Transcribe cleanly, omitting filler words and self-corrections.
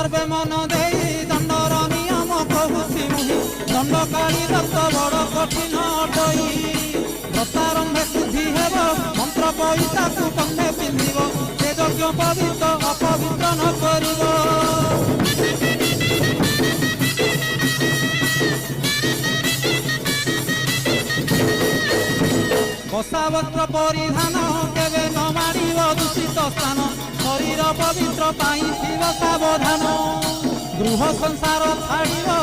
ସର୍ବେ ମନ ଦେଇ ଦଣ୍ଡର ନିୟମ କହୁଛି ମୁହିଁ ଦଣ୍ଡକାଳୀ ଦତ୍ତ ବଡ଼ କଠିନ ଅଟଇ ବ୍ରତାରମ୍ଭେ ଶୁଦ୍ଧି ହେବ ମନ୍ତ୍ର ପଇସାକୁ କନ୍ଧେ ପିନ୍ଧିବ ସେ ଯଜ୍ଞ ପବିତ୍ର ଅପବିତ୍ର ନ କରିବ। ବସାବସ୍ତ୍ର ପରିଧାନ କେବେ ନ ମାଡ଼ିବ ଦୂଷିତ ସ୍ଥାନ ଶରୀର ପବିତ୍ର ପାଇଁ ଥିବ ସାବଧାନ ଗୃହ ସଂସାର ଛାଡ଼ିବ